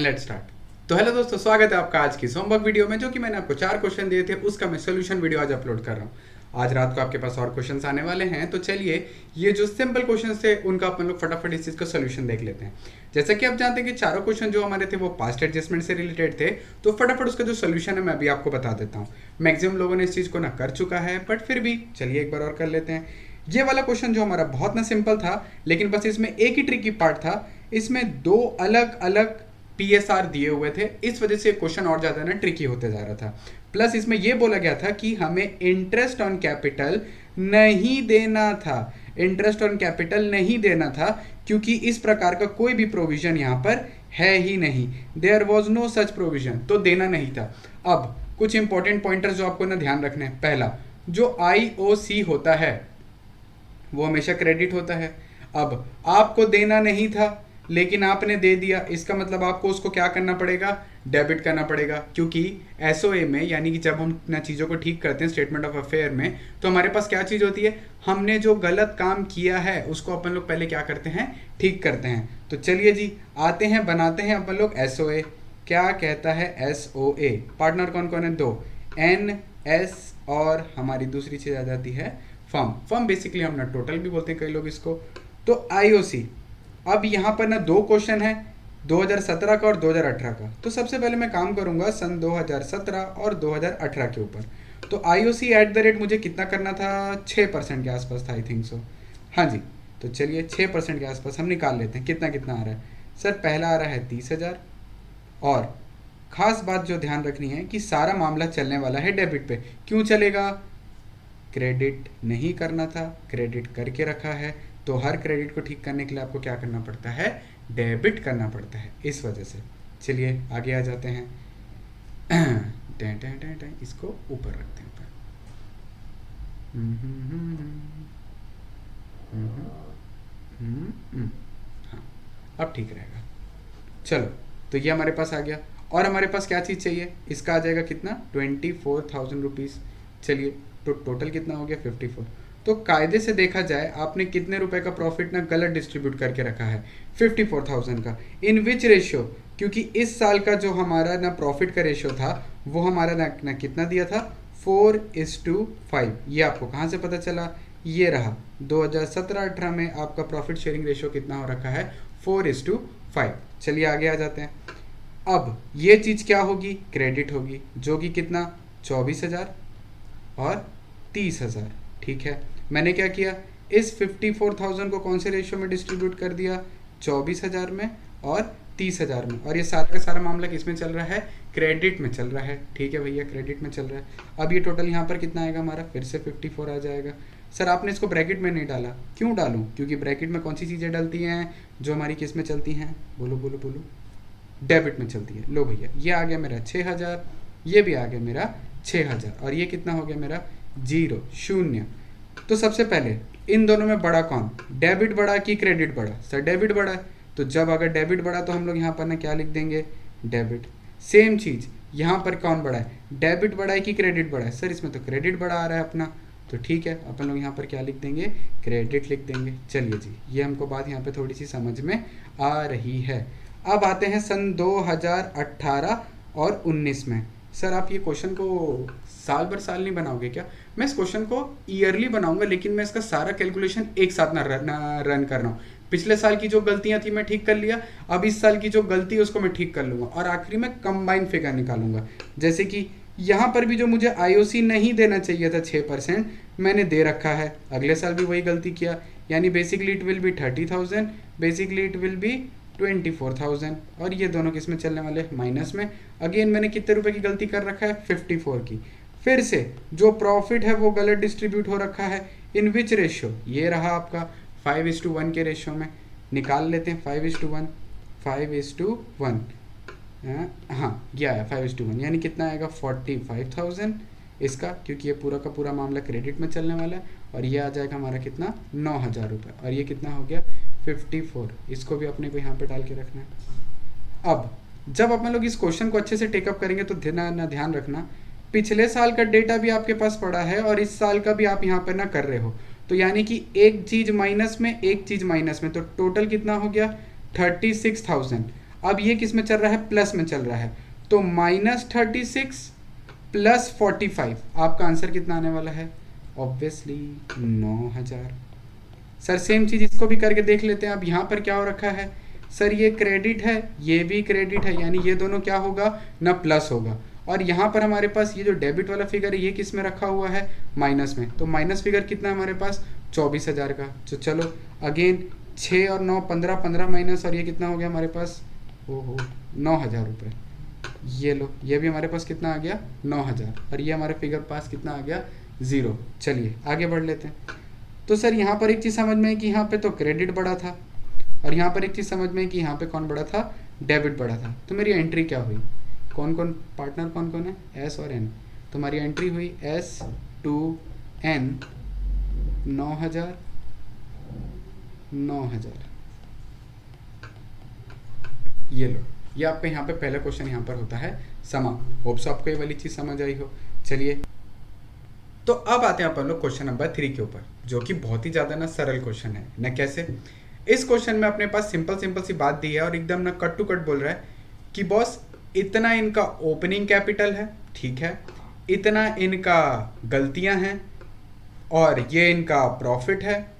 Let's start. तो hello दोस्तों, स्वागत है आपका आज की होमवर्क वीडियो में, जो कि मैंने आपको 4 क्वेश्चन दिए थे, उसका मैं सोल्यूशन वीडियो आज अपलोड कर रहा हूँ। आज रात को आपके पास और क्वेश्चंस आने वाले हैं, तो चलिए ये जो सिंपल क्वेश्चंस थे उनका अपन लोग फटाफट इस चीज़ का सोल्यूशन देख लेते हैं। जैसा कि आप जानते हैं कि चारों क्वेश्चन जो हमारे थे वो पास्ट एडजस्टमेंट से रिलेटेड थे, तो फटाफट उसका जो सोल्यूशन है मैं अभी आपको बता देता हूँ। मैक्सिमम लोगों ने इस चीज़ को ना कर चुका है, बट फिर भी चलिए एक बार और कर लेते हैं। ये वाला क्वेश्चन जो हमारा बहुत ना सिंपल था, लेकिन बस इसमें एक ही ट्रिकी पार्ट था। इसमें 2 अलग अलग पीएसआर दिए हुए थे, इस वजह से क्वेश्चन और ज़्यादा ना ट्रिकी होते जा रहा था। प्लस इसमें यह बोला गया था कि हमें इंटरेस्ट ऑन कैपिटल नहीं देना था, इंटरेस्ट ऑन कैपिटल नहीं देना था, क्योंकि इस प्रकार का कोई भी प्रोविजन यहाँ पर है ही नहीं। There was no such provision, तो देना नहीं था। अब कुछ इंपॉर्टेंट पॉइंटर्स जो आपको ना ध्यान रखने हैं। पहला, जो आईओसी होता है वो हमेशा क्रेडिट होता है। अब आपको देना नहीं था लेकिन आपने दे दिया, इसका मतलब आपको उसको क्या करना पड़ेगा, डेबिट करना पड़ेगा। क्योंकि एसओए में, यानी कि जब हम ना चीज़ों को ठीक करते हैं स्टेटमेंट ऑफ अफेयर में, तो हमारे पास क्या चीज़ होती है, हमने जो गलत काम किया है उसको अपन लोग पहले क्या करते हैं, ठीक करते हैं। तो चलिए जी आते हैं, बनाते हैं अपन लोग एसओए। क्या कहता है एसओए? पार्टनर कौन कौन है? 2, एन एस और हमारी दूसरी चीज़ आ जाती है फर्म। फर्म बेसिकली हम ना टोटल भी बोलते हैं कई लोग इसको। तो आईओसी। अब यहाँ पर ना 2 क्वेश्चन है, 2017 का और 2018 का। तो सबसे पहले मैं काम करूंगा सन 2017 और 2018 के ऊपर। तो आईओसी एट द रेट मुझे कितना करना था, 6% के आसपास था, आई थिंक सो। हाँ जी, तो चलिए 6% के आसपास हम निकाल लेते हैं। कितना कितना आ रहा है सर? पहला आ रहा है 30,000। और खास बात जो ध्यान रखनी है कि सारा मामला चलने वाला है डेबिट पे। क्यों चलेगा? क्रेडिट नहीं करना था, क्रेडिट करके रखा है, तो हर क्रेडिट को ठीक करने के लिए आपको क्या करना पड़ता है, डेबिट करना पड़ता है, इस वजह से। चलिए आगे आ जाते हैं। टें टें टें टें, इसको ऊपर रखते हैं। हाँ, अब ठीक रहेगा। चलो, तो ये हमारे पास आ गया। और हमारे पास क्या चीज़ चाहिए, इसका आ जाएगा कितना, 24,000 रुपीज़। चलिए, तो टोटल कितना हो गया, 54। तो कायदे से देखा जाए आपने कितने रुपए का प्रॉफिट ना गलत डिस्ट्रीब्यूट करके रखा है, 54,000 का। इन विच रेशियो? क्योंकि इस साल का जो हमारा ना प्रॉफिट का रेशियो था वो हमारा ना कितना दिया था, 4:5। ये आपको कहाँ से पता चला? ये रहा 2017-18 में आपका प्रॉफिट शेयरिंग रेशियो कितना हो रखा है, 4:5। चलिए आगे आ जाते हैं। अब ये चीज़ क्या होगी, क्रेडिट होगी, जो कि कितना, 24,000 और 30,000। ठीक है, मैंने क्या किया, इस 54,000 को कौन से रेशियो में डिस्ट्रीब्यूट कर दिया, 24,000 में और 30,000 में। और ये सारा का सारा मामला किस में चल रहा है, क्रेडिट में चल रहा है। ठीक है भैया, क्रेडिट में चल रहा है। अब ये टोटल यहाँ पर कितना आएगा हमारा, फिर से 54 आ जाएगा। सर आपने इसको ब्रैकेट में नहीं डाला, क्यों डालूं? क्योंकि ब्रैकेट में कौन सी चीज़ें डलती हैं जो हमारी किस में चलती हैं, बोलो बोलो बोलो, डेबिट में चलती है। लो भैया, ये आ गया मेरा 6,000, ये भी आ गया मेरा 6,000, और ये कितना हो गया मेरा, 0। तो सबसे पहले इन दोनों में बड़ा कौन, डेबिट बड़ा कि क्रेडिट बड़ा? सर डेबिट बड़ा है, तो जब अगर डेबिट बड़ा तो हम लोग यहाँ पर ना क्या लिख देंगे, डेबिट। सेम चीज़ यहाँ पर कौन बड़ा है, डेबिट बड़ा है कि क्रेडिट बड़ा है? सर इसमें तो क्रेडिट बड़ा आ रहा है अपना, तो ठीक है अपन लोग यहाँ पर क्या लिख देंगे, क्रेडिट लिख देंगे। चलिए जी, ये हमको बात यहाँ पर थोड़ी सी समझ में आ रही है। अब आते हैं सन 2018 और 19 में। सर आप ये क्वेश्चन को साल भर साल नहीं बनाओगे क्या? मैं इस क्वेश्चन को ईयरली बनाऊंगा, लेकिन मैं इसका सारा कैलकुलेशन एक साथ ना रन कर रहा हूँ। पिछले साल की जो गलतियां थी मैं ठीक कर लिया, अब इस साल की जो गलती है उसको मैं ठीक कर लूंगा, और आखिरी में कंबाइन फिगर निकालूंगा। जैसे कि यहाँ पर भी जो मुझे आईओसी नहीं देना चाहिए था 6%, मैंने दे रखा है। अगले साल भी वही गलती किया, यानी basically it will B 30,000, basically it will B 24,000, और ये दोनों किस में चलने वाले, माइनस में। अगेन मैंने कितने रुपए की गलती कर रखा है, 54 की। फिर से जो प्रॉफिट है वो गलत डिस्ट्रीब्यूट हो रखा है, इन विच रेशियो, ये रहा आपका 5:1 के रेशियो में। निकाल लेते हैं 5:1, 5:1, हाँ ये आया 5:1, यानी कितना आएगा, 45,000 इसका, क्योंकि ये पूरा का पूरा मामला क्रेडिट में चलने वाला है। और ये आ जाएगा हमारा कितना, 9,000 रुपये, और ये कितना हो गया, 54। इसको भी अपने को यहाँ पे डाल के रखना है। अब जब अपन लोग इस क्वेश्चन को अच्छे से टेकअप करेंगे तो ध्यान रखना, पिछले साल का डेटा भी आपके पास पड़ा है और इस साल का भी आप यहाँ पर ना कर रहे हो, तो यानी कि एक चीज़ माइनस में, एक चीज़ माइनस में, तो टोटल कितना हो गया, 36,000। अब ये किस में चल रहा है, प्लस में चल रहा है, तो -36 + 45, आपका आंसर कितना आने वाला है, ऑब्वियसली 9000। सर सेम चीज़ इसको भी करके देख लेते हैं। अब यहाँ पर क्या हो रखा है, सर ये क्रेडिट है, ये भी क्रेडिट है, यानी ये दोनों क्या होगा ना, प्लस होगा। और यहाँ पर हमारे पास ये जो डेबिट वाला फिगर है ये किस में रखा हुआ है, माइनस में। तो माइनस फिगर कितना है हमारे पास, 24,000 का। तो चलो अगेन 6 और 9 15, 15 माइनस, और ये कितना हो गया हमारे पास, ओहो 9000 रुपये। ये लो, ये भी हमारे पास कितना आ गया, 9000, और ये हमारे फिगर पास कितना आ गया, 0। चलिए आगे बढ़ लेते हैं। तो सर यहाँ पर एक चीज़ समझ में है कि यहाँ पे तो क्रेडिट बड़ा था, और यहाँ पर एक चीज़ समझ में है कि यहाँ पे कौन बड़ा था, डेबिट बड़ा था। तो मेरी एंट्री क्या हुई, कौन कौन पार्टनर कौन कौन है, एस और एन। तो हमारी एंट्री हुई एस टू एन 9000 9000। ये लो, ये आपके यहाँ पे पहला क्वेश्चन यहाँ पर होता है समा। होप्स आपको ये वाली चीज़ समझ आई हो। चलिए तो अब आते हैं अपन लोग क्वेश्चन नंबर 3 के ऊपर, जो कि बहुत ही ज़्यादा ना सरल क्वेश्चन है ना। कैसे, इस क्वेश्चन में अपने पास सिंपल सिंपल सी बात दी है और एकदम ना कट टू कट बोल रहा है कि बॉस इतना इनका ओपनिंग कैपिटल है, ठीक है, इतना इनका गलतियां हैं, और ये इनका प्रॉफिट है,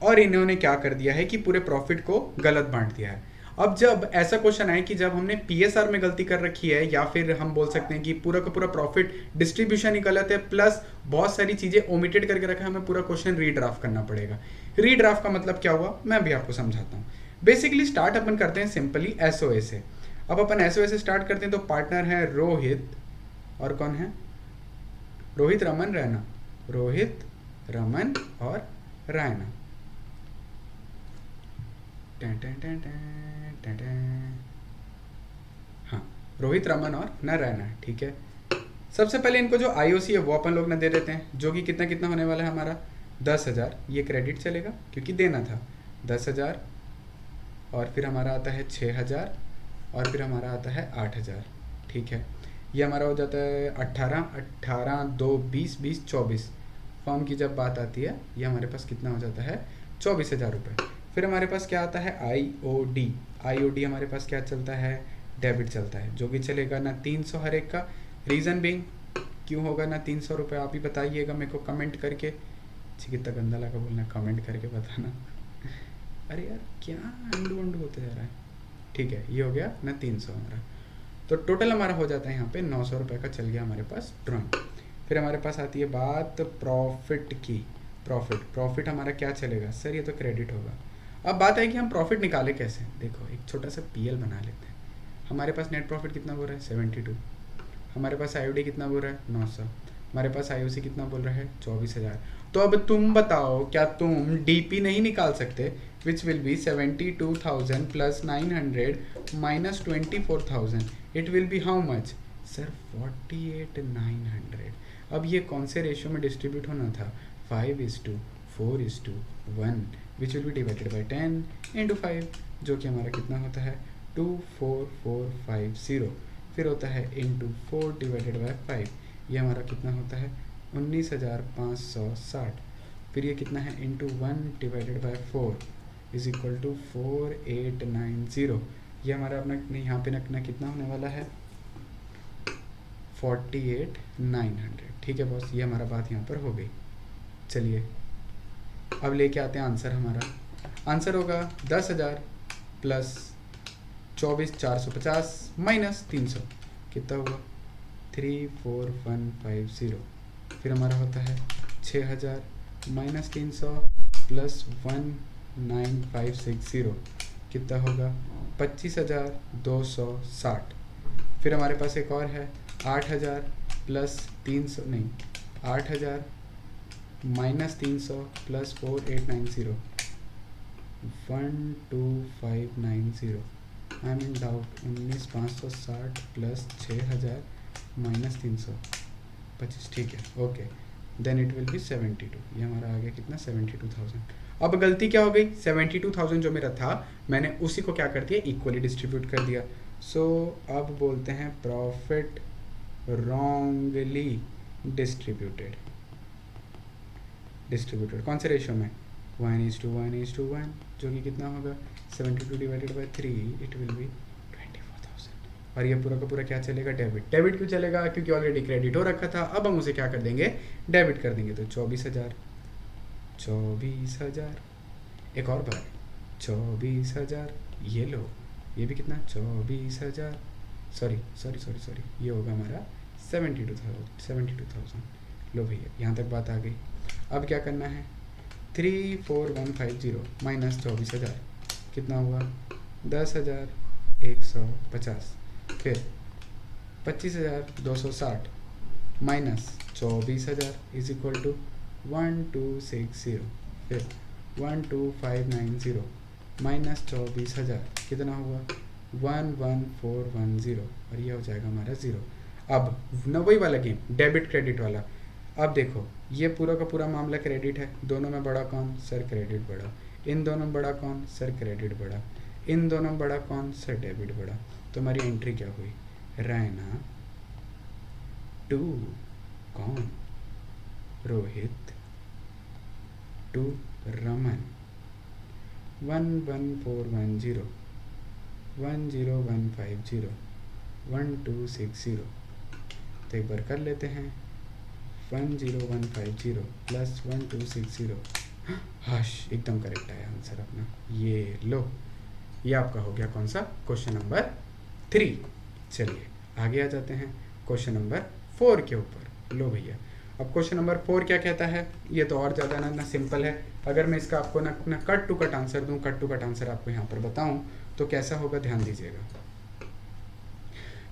और इन्होंने क्या कर दिया है कि पूरे प्रॉफिट को गलत बांट दिया है। अब जब ऐसा क्वेश्चन आए कि जब हमने पीएसआर में गलती कर रखी है, या फिर हम बोल सकते हैं कि पूरा का पूरा प्रॉफिट डिस्ट्रीब्यूशन ही गलत है, प्लस बहुत सारी चीजें ओमिटेड करके रखा है, हमें पूरा क्वेश्चन रीड्राफ्ट करना पड़ेगा। रीड्राफ्ट का मतलब क्या हुआ, मैं भी आपको समझाता हूँ। बेसिकली स्टार्ट अपन करते हैं सिंपली एसओए से। अब अपन एसओए से स्टार्ट करते हैं, तो पार्टनर है रोहित, और कौन है, रोहित रमन रैना, रोहित रमन और रैना। हाँ, रोहित रमन और न रैना, ठीक है। सबसे पहले इनको जो आईओसी है वो अपन लोग न दे देते हैं, जो कि कितना कितना होने वाला है हमारा 10,000। ये क्रेडिट चलेगा क्योंकि देना था 10,000, और फिर हमारा आता है 6,000, और फिर हमारा आता है 8,000, ठीक है। ये हमारा हो जाता है 18 2 20 20 24। फॉर्म की जब बात आती है ये हमारे पास कितना हो जाता है, 24,000 रुपये। फिर हमारे पास क्या आता है, आईओडी। आईओडी हमारे पास क्या चलता है, डेबिट चलता है, जो कि चलेगा ना 300 हर एक का। रीज़न बिंग क्यों होगा ना 300 रुपये, आप ही बताइएगा मेरे को कमेंट करके। कितना गंदा लगा बोलना, कमेंट करके बताना। अरे यार क्या अंडू अंडू होते जा रहा है। ठीक है, ये हो गया ना 300 हमारा। तो टोटल हमारा हो जाता है यहाँ पे 900 रुपये का चल गया हमारे पास ड्रॉइंग। फिर हमारे पास आती है बात प्रॉफिट की। प्रॉफिट हमारा क्या चलेगा, सर ये तो क्रेडिट होगा। अब बात है कि हम प्रॉफिट निकाले कैसे। देखो एक छोटा सा पीएल बना लेते हैं। हमारे पास नेट प्रॉफिट कितना बोल रहा है, 72। हमारे पास आईओडी कितना बोल रहा है, 900। हमारे पास आईओसी कितना बोल रहा है, 24,000। तो अब तुम बताओ, क्या तुम डीपी नहीं निकाल सकते, which will be 72,000 plus 900 minus 24,000, it will B how much, sir 48,900। अब ये कौन से रेशियो में डिस्ट्रीब्यूट होना था, 5:4:1, which will be divided by 10 into 5, जो कि हमारा कितना होता है 24450। फिर होता है इंटू 4 डिवाइडेड बाई 5, ये हमारा कितना होता है 19,560। फिर ये कितना है into 1 divided by 4 is equal to 4890। ये हमारा अपना यहाँ पे ना कितना होने वाला है 48,900। ठीक है बॉस, ये हमारा बात यहाँ पर हो गई। चलिए अब लेके आते हैं आंसर। हमारा आंसर होगा 10,000 प्लस 24,450 माइनस 300, कितना हुआ 34,150। फिर हमारा होता है 6,000 माइनस 300 प्लस 19,560, कितना होगा 25,260। फिर हमारे पास एक और है 8,000 प्लस 300 नहीं 8,000 minus 300 plus 4890, 12,590। I am in doubt, 19,560 plus 6,000 minus 300 25, ठीक है okay. Then it will be 72। ये हमारा आ गया कितना 72,000। अब गलती क्या हो गई, 72,000 जो मेरा था मैंने उसी को क्या कर दिया, इक्वली डिस्ट्रीब्यूट कर दिया। सो अब बोलते हैं प्रॉफिट रॉन्गली डिस्ट्रीब्यूटेड। कौन से रेशियो में, 1:1:1, जो कि कितना होगा 72 divided by 3, it will B 20। और ये पूरा का पूरा क्या चलेगा, डेबिट। डेबिट क्यों चलेगा, क्योंकि ऑलरेडी क्रेडिट हो रखा था, अब हम उसे क्या कर देंगे, डेबिट कर देंगे। तो 24,000, 24,000, एक और बार 24,000, ये लो, ये भी कितना 24,000, सॉरी सॉरी सॉरी सॉरी, ये होगा हमारा 72,000। लो भैया यहाँ तक बात आ गई। अब क्या करना है, 34150 माइनस 24,000 कितना हुआ 10,150, फिर 25,260 माइनस 24,000 इज इक्वल टू 1260, फिर 12590 माइनस 24,000 कितना हुआ 11410, और ये हो जाएगा हमारा 0। अब न वही वाला गेम, डेबिट क्रेडिट वाला। अब देखो ये पूरा का पूरा मामला क्रेडिट है, दोनों में बड़ा कौन, सर क्रेडिट बड़ा, इन दोनों में बड़ा कौन, सर क्रेडिट बड़ा, इन दोनों में बड़ा कौन, सर डेबिट बड़ा। तो हमारी एंट्री क्या हुई, रैना टू कौन, रोहित टू रमन, 11410 10150 1260। तो एक बार कर लेते हैं, 10150 प्लस 1260, हाश एकदम करेक्ट आया आंसर अपना। ये लो, ये आपका हो गया कौन सा, क्वेश्चन नंबर 3। चलिए आगे आ जाते हैं क्वेश्चन नंबर 4 के ऊपर। लो भैया अब क्वेश्चन नंबर 4 क्या कहता है, ये तो और ज़्यादा ना सिंपल है। अगर मैं इसका आपको ना कट टू कट आंसर दूं, कट टू कट आंसर आपको यहाँ पर बताऊं तो कैसा होगा, ध्यान दीजिएगा।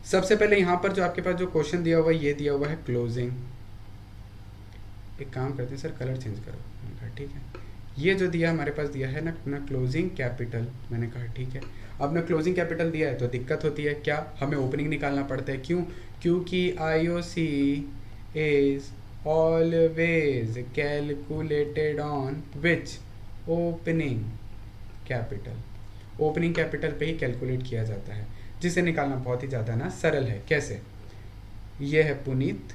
सबसे पहले यहाँ पर जो आपके पास जो क्वेश्चन दिया हुआ है, ये दिया हुआ है क्लोजिंग। एक काम करते हैं सर, कलर चेंज करो। मैंने कहा ठीक है। ये जो दिया हमारे पास दिया है ना क्लोजिंग कैपिटल, मैंने कहा ठीक है। अब ना क्लोजिंग कैपिटल दिया है तो दिक्कत होती है क्या, हमें ओपनिंग निकालना पड़ता है। क्यों, क्योंकि IOC is always calculated on which, opening capital. Opening capital पे ही कैलकुलेट किया जाता है, जिसे निकालना बहुत ही ज़्यादा ना सरल है। कैसे, ये है पुनीत,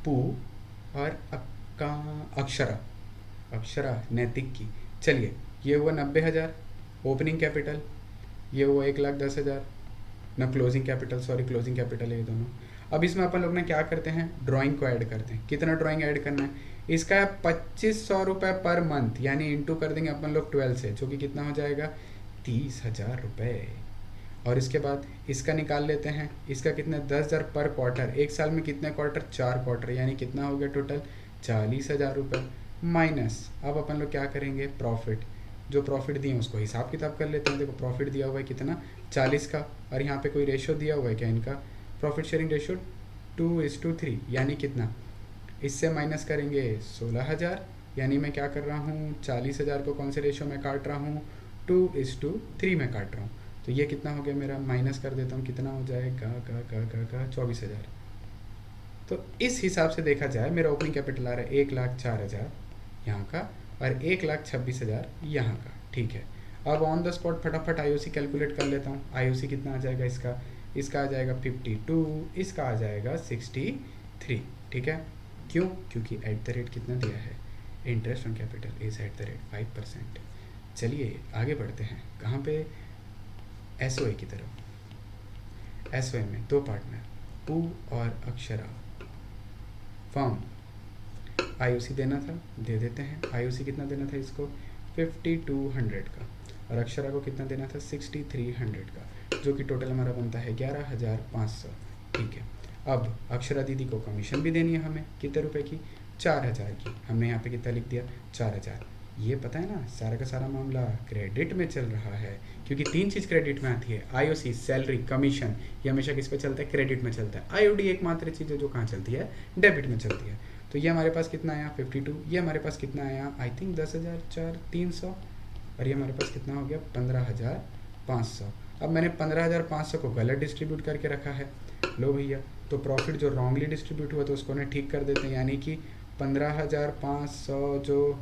पू और अक्षरा, अक्षरा नैतिक की। चलिए ये हुआ 90,000 ओपनिंग कैपिटल, ये हुआ 1,10,000 ना closing capital, sorry closing capital है ये दोनों। अब इसमें अपन लोग ने क्या करते हैं, ड्राइंग को ऐड करते हैं। कितना ड्राइंग ऐड करना है, इसका 2,500 रुपये पर मंथ, यानी इंटू कर देंगे अपन लोग 12 से, जो कि कितना हो जाएगा 30,000 रुपये। और इसके बाद इसका निकाल लेते हैं, इसका कितना 10,000 पर क्वार्टर, एक साल में कितने क्वार्टर, 4 क्वार्टर, यानी कितना हो गया टोटल 40,000 रुपये। माइनस अब अपन लोग क्या करेंगे, प्रॉफिट, जो प्रॉफिट दिए उसको हिसाब किताब कर लेते हैं। देखो प्रॉफिट दिया हुआ है कितना 40 का, और यहाँ पे कोई रेशो दिया हुआ है क्या इनका, प्रॉफिट शेयरिंग रेशो 2:3, यानी कितना, इससे माइनस करेंगे 16,000, यानी मैं क्या कर रहा हूँ 40,000 को कौन से रेशो में काट रहा हूँ, 2:3 में काट रहा हूँ। तो ये कितना हो गया मेरा, माइनस कर देता हूँ, कितना हो जाएगा का 24,000। तो इस हिसाब से देखा जाए मेरा ओपनिंग कैपिटल आ रहा है 1,04,000 यहाँ का, और 1,26,000 यहाँ का। ठीक है, अब ऑन द स्पॉट फटाफट IOC कैलकुलेट कर लेता हूँ। IOC कितना आ जाएगा इसका आ जाएगा 52, इसका आ जाएगा 63। ठीक है, क्यों, क्योंकि एट द रेट कितना दिया है, interest on capital is at the rate 5%। चलिए आगे बढ़ते हैं, कहाँ पे, SOA की तरफ। SOA में 2 पार्टनर, पू और अक्षरा, फॉर्म IOC देना था, दे देते हैं। IOC कितना देना था इसको 5200 का, और अक्षरा को कितना देना था 6300 का, जो कि टोटल हमारा बनता है 11,500। ठीक है, अब अक्षरा दीदी को कमीशन भी देनी है हमें, कितने रुपए की, 4,000 की। हमने यहाँ पे कितना लिख दिया 4,000। ये पता है ना सारा का सारा मामला क्रेडिट में चल रहा है, क्योंकि 3 चीज़ क्रेडिट में आती है, IOC, सैलरी, कमीशन, ये हमेशा किस पे चलता है, क्रेडिट में चलता है। IOD एकमात्र चीज़ है जो कहाँ चलती है, डेबिट में चलती है। तो ये हमारे पास कितना आया 52, ये हमारे पास कितना आया आई थिंक 10,300, और ये हमारे पास कितना हो गया 15,500। अब मैंने 15,500 को गलत डिस्ट्रीब्यूट करके रखा है। लो भैया, तो प्रॉफिट जो रॉन्गली डिस्ट्रीब्यूट हुआ तो उसको ना ठीक कर देते हैं, यानी कि 15,500 जो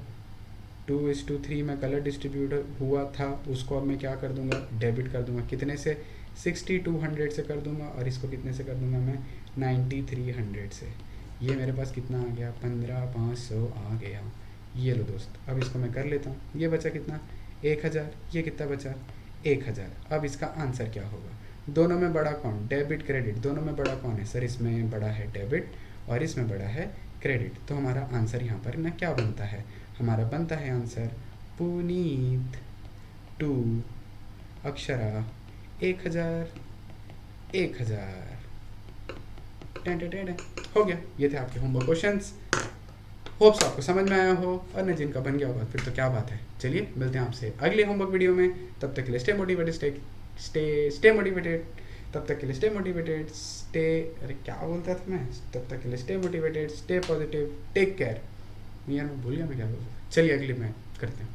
2:3 में गलत डिस्ट्रीब्यूट हुआ था उसको अब मैं क्या कर दूंगा, डेबिट कर दूंगा। कितने से, 6200 से कर दूंगा, और इसको कितने से कर दूंगा मैं 9300 से। ये मेरे पास कितना आ गया 15,500 आ गया। ये लो दोस्त, अब इसको मैं कर लेता हूँ। ये बचा कितना 1,000, ये कितना बचा 1,000। अब इसका आंसर क्या होगा, दोनों में बड़ा कौन, डेबिट क्रेडिट, दोनों में बड़ा कौन है सर, इसमें बड़ा है डेबिट और इसमें बड़ा है क्रेडिट। तो हमारा आंसर यहाँ पर ना क्या बनता है, हमारा बनता है आंसर पुनीत टू अक्षरा 1000 हो गया। ये थे आपके होमवर्क क्वेश्चंस। होप्स आपको समझ में आया हो, और न जिनका बन गया होगा फिर तो क्या बात है। चलिए मिलते हैं आपसे अगले होमवर्क वीडियो में, तब तक के लिए स्टे मोटिवेटेड, स्टे मोटिवेटेड, तब तक के लिए स्टे मोटिवेटेड, स्टे, अरे क्या बोलता था मैं, तब तक के लिए stay motivated, stay positive, take care. यार मैं भूल गया मैं क्या बोलता था। चलिए अगले में करते हैं।